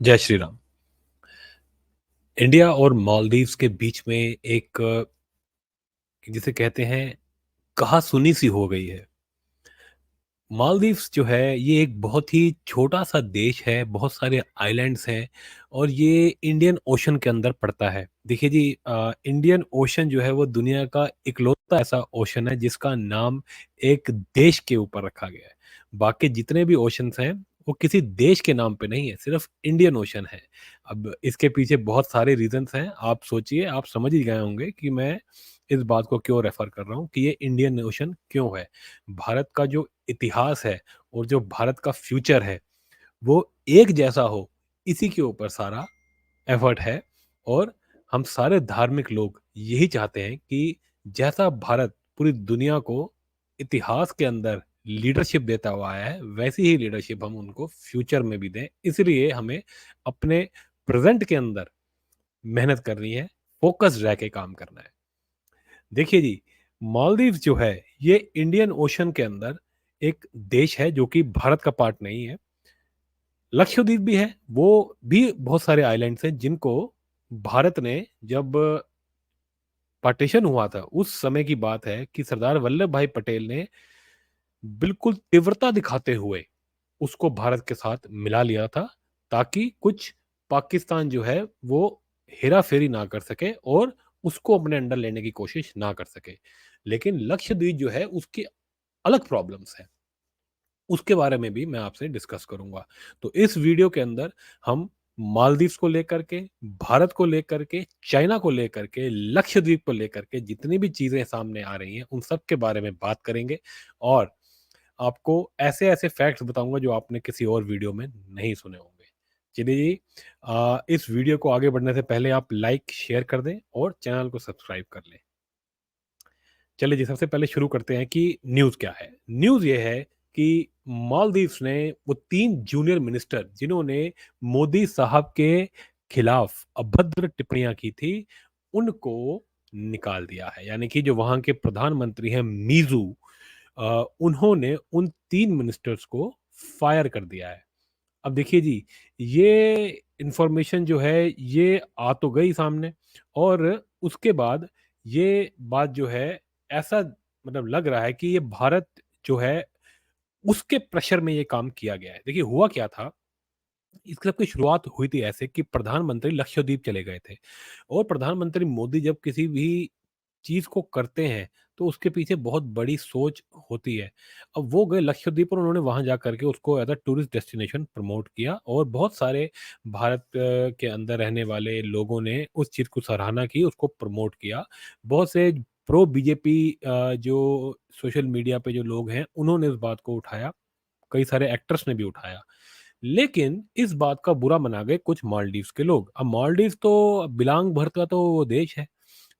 जय श्री राम। इंडिया और मालदीव्स के बीच में एक जिसे कहते हैं कहा-सुनी सी हो गई है। मालदीव्स जो है ये एक बहुत ही छोटा-सा देश है, बहुत सारे आइलैंड्स हैं और ये इंडियन ओशन के अंदर पड़ता है। देखिए जी इंडियन ओशन जो है वो दुनिया का इकलौता ऐसा ओशन है जिसका नाम एक देश के ऊपर रखा गया है। बाकी जितने भी ओशंस हैं वो किसी देश के नाम पे नहीं है, सिर्फ़ इंडियन ओशन है। अब इसके पीछे बहुत सारे रीज़न्स हैं। आप सोचिए, आप समझ ही गए होंगे कि मैं इस बात को क्यों रेफ़र कर रहा हूँ कि ये इंडियन ओशन क्यों है। भारत का जो इतिहास है और जो भारत का फ्यूचर है, वो एक जैसा हो, इसी के ऊपर सारा एफर्ट है और हम सारे धार्मिक लोग यही चाहते हैं कि जैसा भारत पूरी दुनिया को इतिहास के अंदर लीडरशिप देता हुआ आया है, वैसी ही लीडरशिप हम उनको फ्यूचर में भी दें। इसलिए हमें अपने प्रेज़ेंट के अंदर मेहनत करनी है, फ़ोकस्ड रह के काम करना है। देखिए जी, मालदीव्स जो है, ये इंडियन ओशन के अंदर एक देश है जो कि भारत का पार्ट नहीं है। लक्षद्वीप भी है, वो भी बहुत सारे आइलैंड्स हैं जिनको भारत ने जब पार्टीशन हुआ था, उस समय की बात है कि सरदार वल्लभ भाई पटेल ने बिल्कुल तीव्रता दिखाते हुए उसको भारत के साथ मिला लिया था, ताकि कुछ पाकिस्तान जो है वो हेरा-फेरी ना कर सके और उसको अपने अंडर लेने की कोशिश ना कर सके। लेकिन लक्षद्वीप जो है उसकी अलग प्रॉब्लम्स हैं। उसके बारे में भी मैं आपसे डिस्कस करूँगा। तो इस वीडियो के अंदर हम मालदीव्स को लेकर के, भारत को लेकर के, चाइना को लेकर के, लक्षद्वीप को लेकर के जितनी भी चीज़ें सामने आ रही हैं, उन सब के बारे में बात करेंगे और आपको ऐसे-ऐसे फैक्ट्स बताऊँगा जो आपने किसी और वीडियो में नहीं सुने होंगे। चलिए जी इस वीडियो को आगे बढ़ने से पहले आप लाइक, शेयर कर दें और चैनल को सब्सक्राइब कर लें। चलिए जी, सबसे पहले शुरू करते हैं कि न्यूज़ क्या है? न्यूज़ ये है कि मालदीव्स ने वो 3 जूनियर मिनिस्टर जिन्होंने मोदी साहब के खिलाफ अभद्र टिप्पणियाँ की थी, उनको निकाल दिया है। यानी कि जो वहाँ के प्रधानमंत्री हैं मीज़ू उन्होंने उन 3 मिनिस्टर्स को फायर कर दिया है। अब देखिए जी, ये इन्फॉर्मेशन जो है ये आ तो गई सामने और उसके बाद ये बात जो है ऐसा मतलब लग रहा है कि ये भारत जो है उसके प्रेशर में ये काम किया गया है। देखिए हुआ क्या था, इस सब की शुरुआत हुई थी ऐसे कि प्रधानमंत्री लक्षद्वीप चले गए थे और प्रधानमंत्री मोदी जब किसी भी चीज़ को करते हैं, तो उसके पीछे बहुत बड़ी सोच होती है। अब वो गए लक्षद्वीप और उन्होंने वहाँ जा कर के उसको as a tourist destination promote किया और बहुत सारे भारत के अंदर रहने वाले लोगों ने उस चीज़ को सराहना की, उसको प्रमोट किया। बहुत से प्रो बीजेपी जो सोशल मीडिया पे जो लोग हैं, उन्होंने इस बात को उठाया, कई सारे एक्टर्स ने भी उठाया। लेकिन इस बात का बुरा मना गए कुछ मालदीव्स के लोग। अब मालदीव्स तो बिलांग भर का तो वो देश है।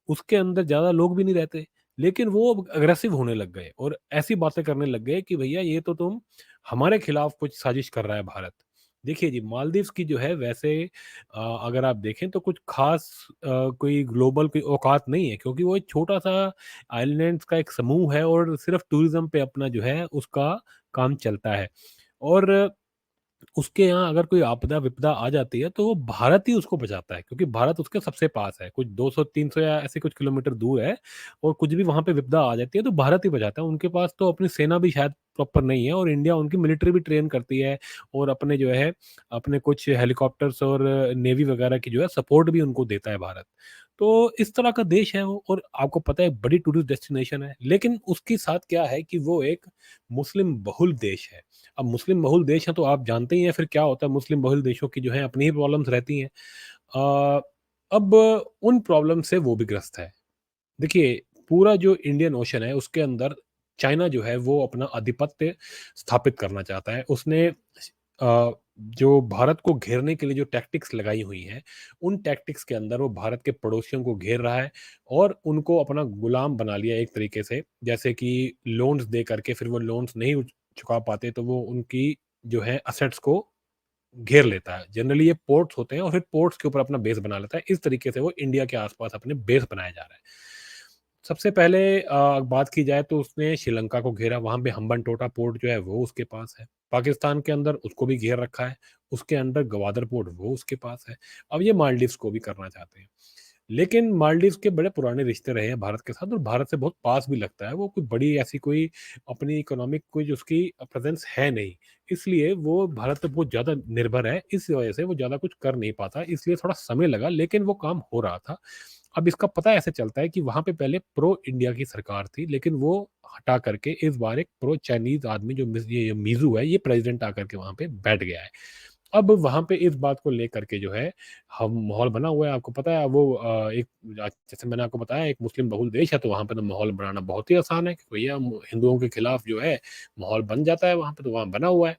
उसके अंदर ज़्यादा लोग भी नहीं रहते, लेकिन वो अब अग्रेसिव होने लग गए और ऐसी बातें करने लग गए कि भैया ये तो तुम हमारे खिलाफ कुछ साजिश कर रहा है भारत। देखिए जी, मालदीव्स की जो है वैसे अगर आप देखें तो कुछ ख़ास कोई ग्लोबल कोई औकात नहीं है क्योंकि वो एक छोटा-सा आइलैंड्स का एक समूह है और सिर्फ़ टूरिज़्म पे अपना जो है उसका काम चलता है। और उसके यहाँ अगर कोई आपदा-विपदा आ जाती है, तो वो भारत ही उसको बचाता है क्योंकि भारत उसके सबसे पास है। कुछ 200-300 या ऐसे कुछ किलोमीटर दूर है और कुछ भी वहाँ पे विपदा आ जाती है, तो भारत ही बचाता है। उनके पास तो अपनी सेना भी शायद प्रॉपर नहीं है और इंडिया उनकी मिलिट्री भी ट्रेन करती है और अपने जो है, अपने कुछ हेलीकॉप्टर्स और नेवी वगैरह की जो है सपोर्ट भी उनको देता है भारत। तो इस तरह का देश है वो और आपको पता है बड़ी टूरिस्ट डेस्टिनेशन है। लेकिन उसके साथ क्या है कि वो एक मुस्लिम बहुल देश है। अब मुस्लिम बहुल देश हैं तो आप जानते ही हैं फिर क्या होता है मुस्लिम बहुल देशों की जो है अपनी ही प्रॉब्लम्स रहती हैं। अ, अब उन प्रॉब्लम से वो भी ग्रस्त है। देखिए पूरा जो इंडियन ओशन है उसके अंदर चाइना जो है वो अपना आधिपत्य स्थापित करना चाहता है। उसने जो भारत को घेरने के लिए जो टैक्टिक्स लगाई हुई हैं, उन टैक्टिक्स के अंदर वो भारत के पड़ोसियों को घेर रहा है और उनको अपना गुलाम बना लिया एक तरीके से। जैसे कि लोन्स दे करके फिर वो लोन्स नहीं चुका पाते तो वो उनकी जो है असेट्स को घेर लेता है। जनरली ये पोर्ट्स होते हैं और फिर पोर्ट्स के ऊपर अपना बेस बना लेता है। इस तरीके से वो इंडिया के आस-पास अपने बेस बनाए जा रहा है। सबसे पहले बात की जाए तो उसने श्रीलंका को घेरा, वहाँ पे हम्बनटोटा पोर्ट जो है वो उसके पास है। पाकिस्तान के अंदर उसको भी घेर रखा है, उसके अंडर गवादर पोर्ट वो उसके पास है। अब ये मालदीव्स को भी करना चाहते हैं। लेकिन मालदीव्स के बड़े पुराने रिश्ते रहे हैं भारत के साथ और भारत से बहुत पास भी लगता है। वो कोई बड़ी ऐसी कोई अपनी इकोनॉमिक कोई जो उसकी प्रेज़ेंस है नहीं। इसलिए वो भारत पे बहुत ज़्यादा निर्भर है। इस वजह से वो ज़्यादा कुछ कर नहीं पाता। इसलिए थोड़ा समय लगा लेकिन वो काम हो रहा था। अब इसका पता ऐसे चलता है कि वहाँ पे पहले प्रो इंडिया की सरकार थी लेकिन वो हटा करके इस बार एक प्रो चाइनीज़ आदमी जो ये मीज़ू है ये प्रेज़िडेंट आकर के वहाँ पे बैठ गया है। अब वहाँ पे इस बात को लेकर के जो है हम माहौल बना हुआ है आपको पता है वो एक जैसे मैंने आपको बताया एक मुस्लिम बहुल देश है तो वहाँ पे तो माहौल बनाना बहुत ही आसान है कि भैया हिंदुओं के खिलाफ जो है माहौल बन जाता है वहाँ पे तो वहाँ बना हुआ है।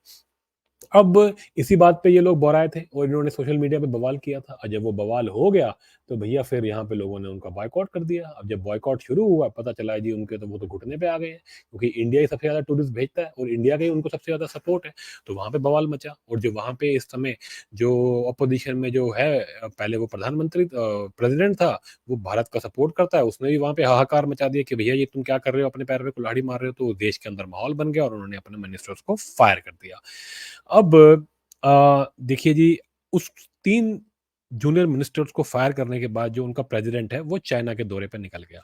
अब इसी बात पे ये लोग बौराए थे और इन्होंने सोशल मीडिया पे बवाल किया था और जब वो बवाल हो गया तो भैया फिर यहाँ पे लोगों ने उनका बॉयकॉट कर दिया। अब जब बॉयकॉट शुरू हुआ पता चला जी उनके तो वो तो घुटने पे आ गए हैं क्योंकि इंडिया ही सबसे ज़्यादा टूरिस्ट भेजता है और इंडिया का ही उनको सबसे ज़्यादा सपोर्ट है। तो वहाँ पे बवाल मचा और जो वहाँ पे इस समय जो अपोजिशन में जो है पहले वो प्रधानमंत्री प्रेसिडेंट था, वो भारत का सपोर्ट करता है, उसने भी वहाँ पे हाहाकार मचा दिया कि भैया ये तुम क्या कर रहे हो अपने पैर पे कुल्हाड़ी मार रहे हो। तो देश के अंदर माहौल बन गया और उन्होंने अपने मिनिस्टर्स को फायर कर दिया। अब देखिए जी, उस 3 जूनियर मिनिस्टर्स को फायर करने के बाद जो उनका प्रेज़िडेंट है, वो चाइना के दौरे पे निकल गया।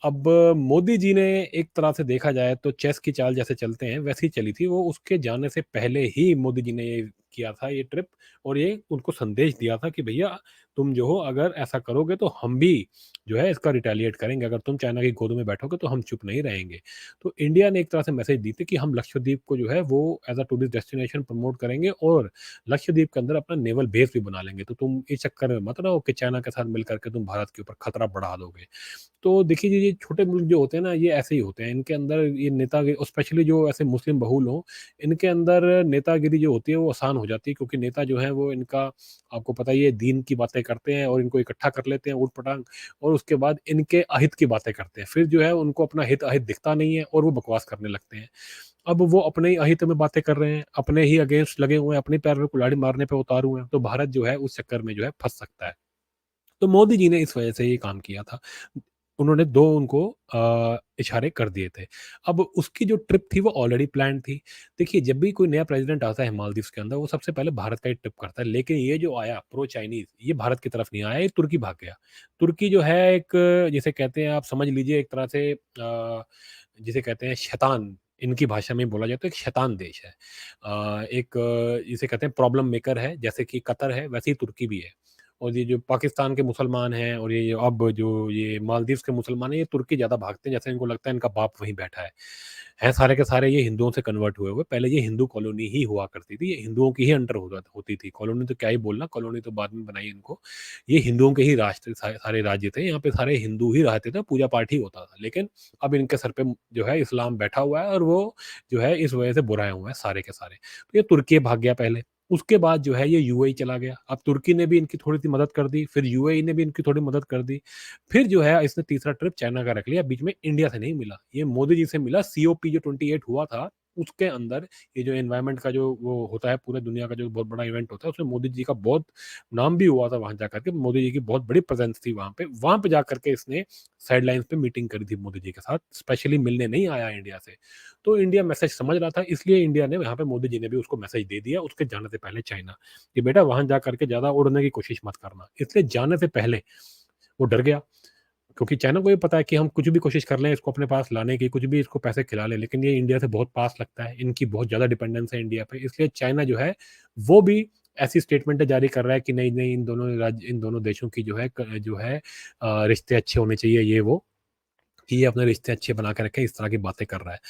अब मोदी जी ने एक तरह से देखा जाए तो चेस की चाल जैसे चलते हैं, वैसे ही चली थी। वो उसके जाने से पहले ही मोदी जी ने ये किया था ये ट्रिप और ये उनको संदेश दिया था कि भैया तुम जो हो अगर ऐसा करोगे तो हम भी जो है इसका रिटेलिएट करेंगे। अगर तुम चाइना की गोद में बैठोगे तो हम चुप नहीं रहेंगे। तो इंडिया ने एक तरह से मैसेज दी थी कि हम लक्षद्वीप को जो है वो as a tourist destination promote करेंगे और लक्षद्वीप के अंदर अपना नेवल बेस भी बना लेंगे। तो तुम इस चक्कर में मत रहो कि चाइना के साथ मिल कर के तुम भारत के ऊपर खतरा बढ़ा दोगे। तो देखिए ये छोटे मुल्क जो होते हैं ना, ये ऐसे ही होते हैं। इनके अंदर ये नेतागिरी और स्पेशली जो ऐसे मुस्लिम बहुल हों, इनके अंदर नेतागिरी जो होती है वो आसान हो जाती है क्योंकि नेता जो हैं वो इनका आपको पता ही है दीन की बातें करते हैं और इनको इकट्ठा कर लेते हैं ऊट-पटांग और उसके बाद इनके अहित की बातें करते हैं। फिर जो है उनको अपना हित-अहित दिखता नहीं है और वो बकवास करने लगते हैं। अब वो अपने ही अहित में बातें कर रहे हैं, अपने ही अगेंस्ट लगे हुए हैं, अपने पैर में कुल्हाड़ी मारने पे उतारू हैं, तो भारत जो है उस चक्कर में जो है फँस सकता है। तो मोदी जी ने इस वजह से ये काम किया था। उन्होंने 2 उनको इशारे कर दिए थे। अब उसकी जो ट्रिप थी वो ऑलरेडी प्लान्ड थी। देखिए जब भी कोई नया प्रेज़िडेंट आता है मालदीव्स के अंदर वो सबसे पहले भारत का ही ट्रिप करता है। लेकिन ये जो आया प्रो चाइनीज़ ये भारत की तरफ नहीं आया, ये तुर्की भाग गया। तुर्की जो है एक जिसे कहते हैं आप समझ लीजिए एक तरह से जिसे कहते हैं शैतान, इनकी भाषा में बोला जाए तो एक शैतान देश है। एक जिसे कहते हैं प्रॉब्लम मेकर है, जैसे कि कतर है वैसे ही तुर्की भी है। और ये जो पाकिस्तान के मुसलमान हैं और ये अब जो ये मालदीव्स के मुसलमान हैं, ये तुर्की ज़्यादा भागते हैं, जैसे इनको लगता है इनका बाप वहीं बैठा है। हैं सारे के सारे ये हिंदुओं से कन्वर्ट हुए हुए, पहले ये हिंदू कॉलोनी ही हुआ करती थी, ये हिंदुओं की ही अंडर होती थी। कॉलोनी तो क्या ही बोलना, कॉलोनी तो बाद में बनाई इनको। ये हिंदुओं के ही राष्ट्र सारे राज्य थे, यहाँ पे सारे हिंदू ही रहते थे, पूजा-पाठ ही होता था। लेकिन अब इनके सर पे जो है इस्लाम बैठा हुआ है और वो जो है इस वजह से बुराए हुए हैं सारे के सारे। तो ये तुर्की भाग गया पहले। उसके बाद जो है ये यूएई चला गया। अब तुर्की ने भी इनकी थोड़ी-सी मदद कर दी, फिर यूएई ने भी इनकी थोड़ी मदद कर दी। फिर जो है इसने तीसरा ट्रिप चाइना का रख लिया, बीच में इंडिया से नहीं मिला। ये मोदी जी से मिला सीओपी जो 28 हुआ था, उसके अंदर ये जो एनवायरनमेंट का जो वो होता है पूरे दुनिया का जो बहुत बड़ा इवेंट होता है, उसमें मोदी जी का बहुत नाम भी हुआ था वहाँ जाकर के। मोदी जी की बहुत बड़ी प्रेज़ेंस थी वहाँ पे। वहाँ पे जाकर के इसने साइडलाइन्स पे मीटिंग करी थी मोदी जी के साथ, स्पेशली मिलने नहीं आया इंडिया से। तो इंडिया मैसेज समझ रहा था इसलिए इंडिया ने यहाँ पे मोदी जी ने भी उसको मैसेज दे दिया उसके जाने से पहले चाइना, कि बेटा वहाँ जा कर के ज़्यादा उड़ने की कोशिश मत करना। इसलिए जाने से पहले वो डर गया क्योंकि चाइना को ये पता है कि हम कुछ भी कोशिश कर लें इसको अपने पास लाने की, कुछ भी इसको पैसे खिला लें, लेकिन ये इंडिया से बहुत पास लगता है, इनकी बहुत ज़्यादा डिपेंडेंस है इंडिया पे। इसलिए चाइना जो है, वो भी ऐसी स्टेटमेंटें जारी कर रहा है कि नहीं-नहीं इन दोनों देशों की जो है रिश्ते अच्छे होने चाहिए ये वो। कि ये अपने रिश्ते अच्छे बना के रखे, इस तरह की बातें कर रहा है।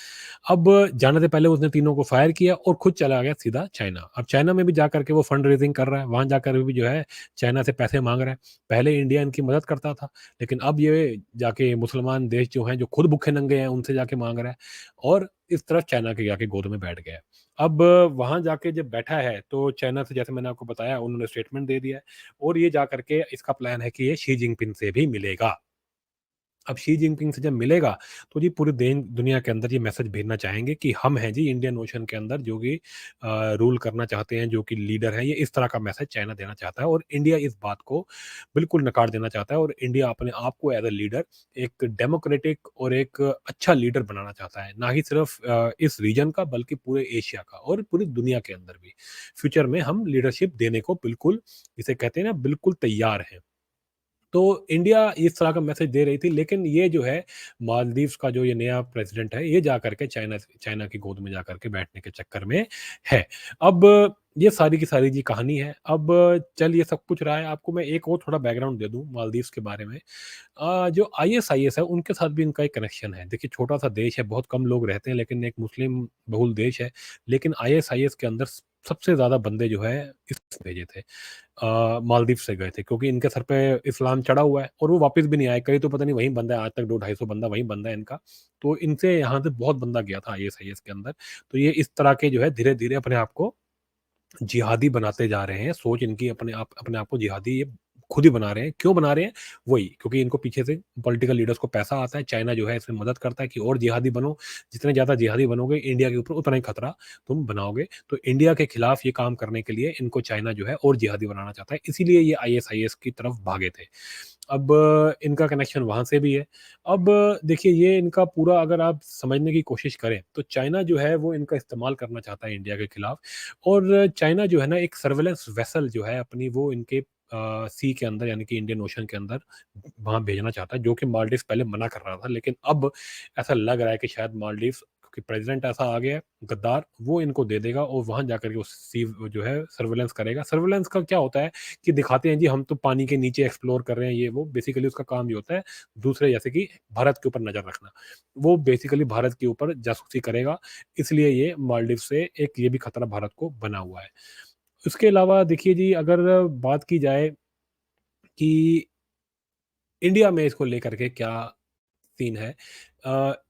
अब जाने से पहले उसने तीनों को फायर किया और खुद चला गया सीधा चाइना। अब चाइना में भी जाकर के वो फंड रेज़िंग कर रहा है, वहाँ जाकर भी जो है चाइना से पैसे माँग रहा है। पहले इंडिया इनकी मदद करता था, लेकिन अब ये जाके मुसलमान देश जो हैं, जो खुद भूखे-नंगे हैं, उनसे जाके माँग रहा है और इस तरफ चाइना के जाके गोद में बैठ गया है। अब वहाँ जाके जब बैठा है, तो चाइना से जैसे मैंने आपको बताया, उन्होंने स्टेटमेंट दे दिया है और ये जाकर के इसका प्लान है कि ये शी जिनपिंग से भी मिलेगा। अब शी जिनपिंग से जब मिलेगा, तो जी पूरी दुनिया के अंदर ये मैसेज भेजना चाहेंगे कि हम हैं जी इंडियन ओशन के अंदर जो कि रूल करना चाहते हैं, जो कि लीडर हैं। ये इस तरह का मैसेज चाइना देना चाहता है और इंडिया इस बात को बिल्कुल नकार देना चाहता है और इंडिया अपने आप को एज अ लीडर एक डेमोक्रेटिक और एक अच्छा लीडर बनाना चाहता है, ना ही सिर्फ इस रीजन का बल्कि पूरे एशिया का और पूरी दुनिया के अंदर भी। फ्यूचर में हम लीडरशिप देने को बिल्कुल, जिसे कहते हैं ना, बिल्कुल तैयार हैं। तो इंडिया इस तरह का मैसेज दे रही थी, लेकिन ये जो है मालदीव्स का जो ये नया प्रेसिडेंट है, ये जा करके चाइना चाइना की गोद में जा करके बैठने के चक्कर में है। अब ये सारी की सारी जी कहानी है। अब चल ये सब कुछ रहा है, आपको मैं एक और थोड़ा बैकग्राउंड दे दूँ मालदीव्स के बारे में। जो आईएसआईएस है, उनके साथ भी इनका एक कनेक्शन है। देखिए, छोटा-सा देश है, बहुत कम लोग रहते हैं, लेकिन एक मुस्लिम बहुल देश है। लेकिन आईएसआईएस के अंदर सबसे ज़्यादा बंदे जो है इस भेजे थे, मालदीव से गए थे, क्योंकि इनके सर पे इस्लाम चढ़ा हुआ है और वो वापस भी नहीं आए। कई तो पता नहीं वहीं बंदा है, आज तक 2 250 बंदा वहीं बंदा है इनका। तो इनसे यहाँ से बहुत बंदा गया था आईएसआईएस के अंदर। तो ये इस तरह के जो है धीरे-धीरे अपने आप को जिहादी बनाते जा रहे हैं। सोच इनकी अपने आप को जिहादी ये खुद ही बना रहे हैं। क्यों बना रहे हैं? वही, क्योंकि इनको पीछे से पॉलिटिकल लीडर्स को पैसा आता है। चाइना जो है इसमें मदद करता है कि और जिहादी बनो। जितने ज़्यादा जिहादी बनोगे इंडिया के ऊपर, उतना ही खतरा तुम बनाओगे। तो इंडिया के खिलाफ ये काम करने के लिए इनको चाइना जो है और जिहादी बनाना चाहता है। इसीलिए ये आईएसआईएस की तरफ भागे थे। अब इनका कनेक्शन वहाँ से भी है। अब देखिए, ये इनका पूरा अगर आप समझने की कोशिश करें, तो चाइना जो है वो इनका इस्तेमाल करना चाहता है इंडिया के खिलाफ। और चाइना जो है ना, एक सर्वेलेंस वेसल जो है अपनी, वो इनके सी के अंदर, यानी कि इंडियन ओशन के अंदर वहाँ भेजना चाहता है, जो कि मालदीव्स पहले मना कर रहा था। लेकिन अब ऐसा लग रहा है कि शायद मालदीव्स, क्योंकि प्रेज़िडेंट ऐसा आ गया है, गद्दार, वो इनको दे देगा और वहाँ जाकर के वो सी जो है सर्वेलेंस करेगा। सर्वेलेंस का क्या होता है कि दिखाते हैं जी हम तो पानी के नीचे एक्सप्लोर कर रहे हैं, ये वो। बेसिकली उसका काम ये होता है दूसरे, जैसे कि भारत के ऊपर नज़र रखना। वो बेसिकली भारत के ऊपर जासूसी करेगा, इसलिए ये मालदीव से एक ये भी खतरा भारत को बना हुआ है। उसके अलावा देखिए जी, अगर बात की जाए कि इंडिया में इसको लेकर के क्या सीन है।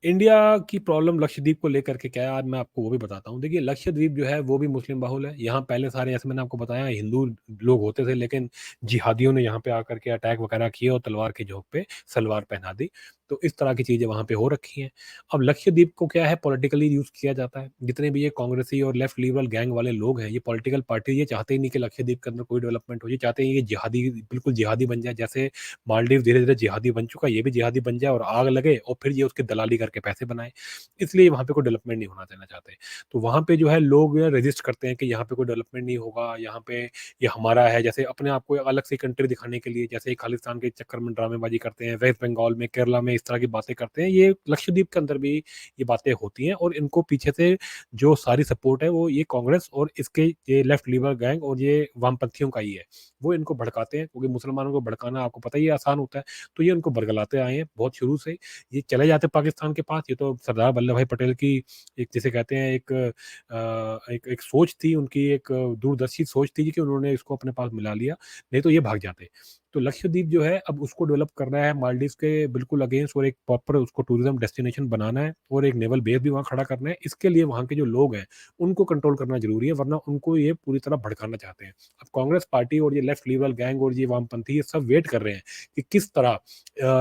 इंडिया की प्रॉब्लम लक्षद्वीप को लेकर के क्या है, आज मैं आपको वो भी बताता हूँ। देखिए, लक्षद्वीप जो है वो भी मुस्लिम बहुल है। यहाँ पहले सारे, जैसे मैंने आपको बताया, हिंदू लोग होते थे, लेकिन जिहादियों ने यहाँ पे आकर के अटैक वगैरह किए और तलवार की झोंक पे सलवार पहना दी। तो इस तरह की चीज़ें वहाँ पे हो रखी हैं। अब लक्षद्वीप को क्या है, पॉलिटिकली यूज़ किया जाता है। जितने भी ये कांग्रेसी और लेफ्ट लिबरल गैंग वाले लोग हैं, ये पॉलिटिकल पार्टी, ये चाहते ही नहीं कि लक्षद्वीप के अंदर कोई डेवलपमेंट हो। ये चाहते हैं ये जिहादी, बिल्कुल जिहादी बन जाए। जैसे मालदीव धीरे-धीरे जिहादी बन चुका है, ये भी जिहादी बन जाए और आग लगे और फिर ये उसकी दलाली करके पैसे बनाए। इसलिए वहाँ पे कोई डेवलपमेंट नहीं होना देना चाहते। तो वहाँ पे जो है लोग रेजिस्ट करते हैं कि यहाँ पे कोई डेवलपमेंट नहीं होगा, यहाँ पे ये हमारा है। जैसे अपने आप को अलग से कंट्री दिखाने के लिए, जैसे खालिस्तान के चक्कर में ड्रामेबाज़ी करते हैं, वेस्ट बंगाल में, केरला में इस तरह की बातें करते हैं। ये लक्षद्वीप के अंदर भी ये बातें होती हैं और इनको पीछे से जो सारी सपोर्ट है वो ये कांग्रेस और इसके ये लेफ्ट लिबरल गैंग और ये वामपंथियों का ही है। वो इनको भड़काते हैं, क्योंकि मुसलमानों को भड़काना आपको पता ही है आसान होता है। तो ये उनको बरगलाते आए हैं बहुत शुरू से। ये चले जाते पाकिस्तान के पास। ये तो सरदार वल्लभ भाई पटेल की एक, जिसे कहते हैं, एक एक सोच थी उनकी, एक दूरदर्शी सोच थी कि उन्होंने इसको अपने पास मिला लिया, नहीं तो ये भाग जाते। तो लक्षद्वीप जो है अब उसको डेवलप करना है मालदीव के बिल्कुल अगेंस्ट, और एक प्रॉपर उसको टूरिज्म डेस्टिनेशन बनाना है और एक नेवल बेस भी वहाँ खड़ा करना है। इसके लिए वहाँ के जो लोग हैं उनको कंट्रोल करना ज़रूरी है, वरना उनको ये पूरी तरह भड़काना चाहते हैं। अब कांग्रेस पार्टी और ये लेफ्ट लिबरल गैंग और ये वामपंथी, ये सब वेट कर रहे हैं कि किस तरह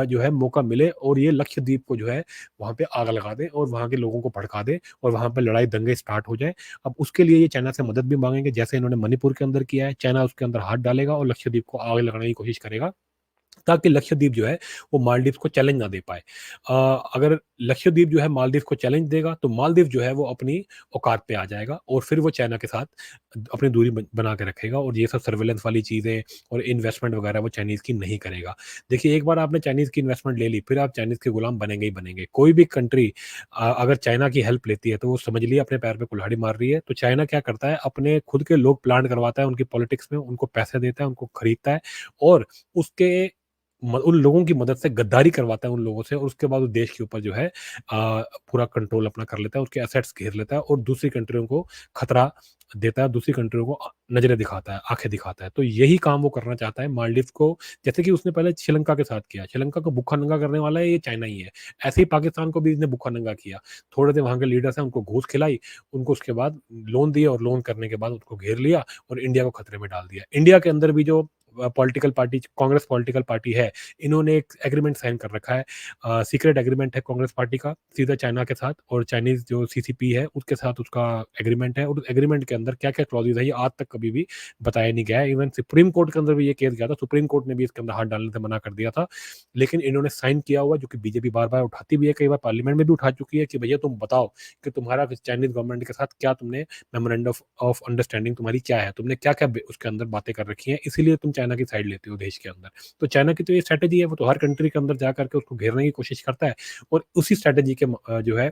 जो है मौका मिले और ये लक्षद्वीप को जो है वहाँ पे आग लगा दें और वहाँ के लोगों को भड़का दें और वहाँ पे लड़ाई दंगे स्टार्ट हो जाए। अब उसके लिए ये चाइना से मदद भी माँगेंगे, जैसे इन्होंने मणिपुर के अंदर किया है। चाइना उसके अंदर हाथ डालेगा और लक्षद्वीप को आग लगाने की कोशिश करेगा, ताकि लक्षद्वीप जो है वो मालदीव को चैलेंज ना दे पाए। अगर लक्षद्वीप जो है मालदीव को चैलेंज देगा, तो मालदीव जो है वो अपनी औकात पे आ जाएगा और फिर वो चाइना के साथ अपनी दूरी बना के रखेगा और ये सब सर्वेलेंस वाली चीज़ें और इन्वेस्टमेंट वगैरह वो चाइनीज़ की नहीं करेगा। देखिए, एक बार आपने चाइनीज़ की इन्वेस्टमेंट ले ली, फिर आप चाइनीज़ के गुलाम बनेंगे ही बनेंगे। कोई भी कंट्री अगर चाइना की हेल्प लेती है, तो वो समझ लिए अपने पैर पे कुल्हाड़ी मार रही है। तो चाइना क्या करता है, अपने खुद के लोग प्लांट करवाता है उनकी पॉलिटिक्स में, उनको पैसे देता है, उनको खरीदता है और उसके उन लोगों की मदद से गद्दारी करवाता है उन लोगों से, और उसके बाद वो देश के ऊपर जो है पूरा कंट्रोल अपना कर लेता है, उसके एसेट्स घेर लेता है और दूसरी कंट्रियों को खतरा देता है, दूसरी कंट्रियों को नज़रें दिखाता है, आंखें दिखाता है। तो यही काम वो करना चाहता है मालदीव को, जैसे कि उसने पहले श्रीलंका के साथ किया। श्रीलंका को भूखा नंगा करने वाला है ये चाइना ही है। ऐसे ही पाकिस्तान को भी इसने भूखा नंगा किया। थोड़े से वहाँ के लीडर्स हैं, उनको घूस खिलाई, उनको उसके बाद लोन दिए और लोन करने के बाद उसको घेर लिया और इंडिया को खतरे में डाल दिया। इंडिया के अंदर भी जो political party Congress political party है, इन्होंने एक एग्रीमेंट साइन कर रखा है। सीक्रेट एग्रीमेंट है कांग्रेस पार्टी का सीधा चाइना के साथ, और चाइनीज़ जो सीसीपी है उसके साथ उसका एग्रीमेंट है, और उस एग्रीमेंट के अंदर क्या-क्या क्लॉज़ेज़ है ये आज तक कभी भी बताया नहीं गया है। इवन सुप्रीम कोर्ट के अंदर भी ये केस गया था, सुप्रीम कोर्ट ने भी इसके अंदर हाथ डालने से मना कर दिया था। लेकिन इन्होंने साइन किया हुआ, जो कि बीजेपी बार-बार उठाती भी है, कई बार पार्लियामेंट में भी उठा चुकी है कि भैया तुम बताओ कि तुम्हारा चाइनीज़ गवर्नमेंट के साथ क्या तुमने मेमोरेंडम ऑफ अंडरस्टैंडिंग तुम्हारी क्या है? तुमने क्या-क्या उसके अंदर बातें कर रखी हैं, इसीलिए तुम चाइना की साइड लेते हो देश के अंदर। तो चाइना की तो ये स्ट्रैटेजी है, वो तो हर कंट्री के अंदर जा करके उसको घेरने की कोशिश करता है, और उसी स्ट्रैटेजी के जो है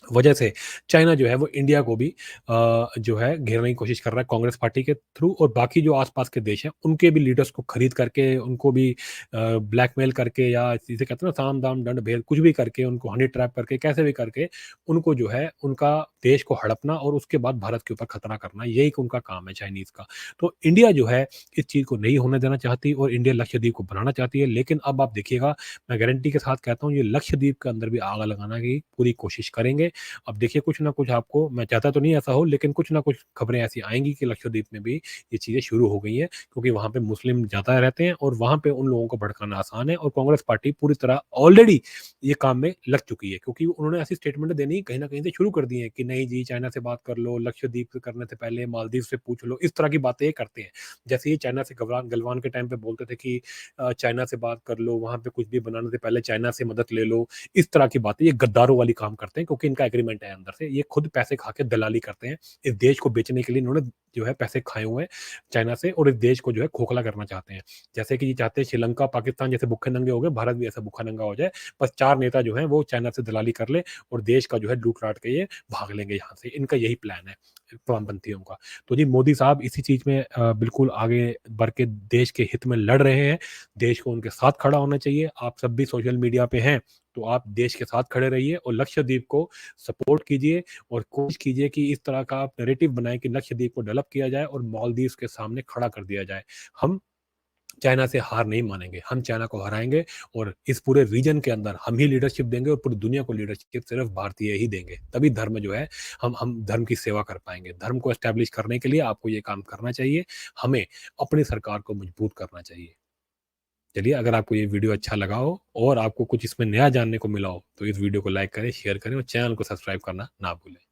वजह से चाइना जो है वो इंडिया को भी जो है घेरने की कोशिश कर रहा है कांग्रेस पार्टी के थ्रू, और बाकी जो आसपास के देश हैं उनके भी लीडर्स को खरीद करके, उनको भी ब्लैकमेल करके, या जिसे कहते हैं ना साम दाम दंड भेद, कुछ भी करके, उनको हनी ट्रैप करके, कैसे भी करके उनको जो है उनका देश को हड़पना और उसके बाद भारत के ऊपर खतरा करना, यही उनका काम है चाइनीज का। तो इंडिया जो है इस चीज़ को नहीं होने देना चाहती, और इंडिया लक्षद्वीप को बनाना चाहती है। लेकिन अब आप देखिएगा, मैं गारंटी के साथ कहता हूँ, ये लक्षद्वीप के अंदर भी आग लगाना की पूरी कोशिश करेंगे। अब देखिए कुछ ना कुछ, आपको, मैं चाहता तो नहीं ऐसा हो, लेकिन कुछ ना कुछ खबरें ऐसी आएँगी कि लक्षद्वीप में भी ये चीज़ें शुरू हो गई हैं, क्योंकि वहाँ पे मुस्लिम ज़्यादा रहते हैं, और वहाँ पे उन लोगों को भड़काना आसान है, और कांग्रेस पार्टी पूरी तरह ऑलरेडी ये काम में लग चुकी है, क्योंकि उन्होंने ऐसी स्टेटमेंट देनी कहीं न कहीं से शुरू कर दी है कि नहीं जी, चाइना से बात कर लो, लक्षद्वीप से करने से पहले मालदीव से पूछ लो, इस तरह की बातें ये करते हैं। जैसे ये चाइना से गलवान के टाइम पे बोलते थे कि चाइना से बात कर लो, वहाँ पे कुछ भी बनाने से पहले चाइना से मदद ले लो। इस तरह की बातें ये गद्दारों वाली काम करते हैं, क्योंकि इनका एग्रीमेंट है अंदर से। ये खुद पैसे खा के दलाली करते हैं। इस देश को बेचने के लिए इन्होंने जो है पैसे खाए हुए हैं चाइना से, और इस देश को जो है खोखला करना चाहते हैं। जैसे कि ये चाहते हैं श्रीलंका, पाकिस्तान जैसे भूखे-नंगे हो गए, भारत भी ऐसा भूखा-नंगा हो जाए। बस 4 नेता जो हैं वो चाइना से दलाली कर लें, और देश का जो है लूट-लाट के ये भाग लेंगे यहाँ से। इनका यही प्लान है वामपंथियों का। तो जी, मोदी साहब इसी चीज़ में बिल्कुल आगे बढ़ के देश के हित में लड़ रहे हैं। देश को उनके साथ खड़ा होना चाहिए। आप सब भी सोशल मीडिया पे हैं, तो आप देश के साथ खड़े रहिए और लक्षद्वीप को सपोर्ट कीजिए, और कोशिश कीजिए कि इस तरह का आप नैरेटिव बनाएँ कि लक्षद्वीप को डेवलप किया जाए और मालदीव्स के सामने खड़ा कर दिया जाए। हम चाइना से हार नहीं मानेंगे, हम चाइना को हराएँगे, और इस पूरे रीजन के अंदर हम ही लीडरशिप देंगे, और पूरी दुनिया को लीडरशिप सिर्फ़ भारतीय ही देंगे। तभी धर्म जो है, हम धर्म की सेवा कर पाएँगे। धर्म को एस्टेब्लिश करने के लिए आपको ये काम करना चाहिए। हमें अपनी सरकार को मजबूत करना चाहिए। चलिए, अगर आपको ये वीडियो अच्छा लगा हो और आपको कुछ इसमें नया जानने को मिला हो, तो इस वीडियो को लाइक करें, शेयर करें, और चैनल को सब्सक्राइब करना ना भूलें।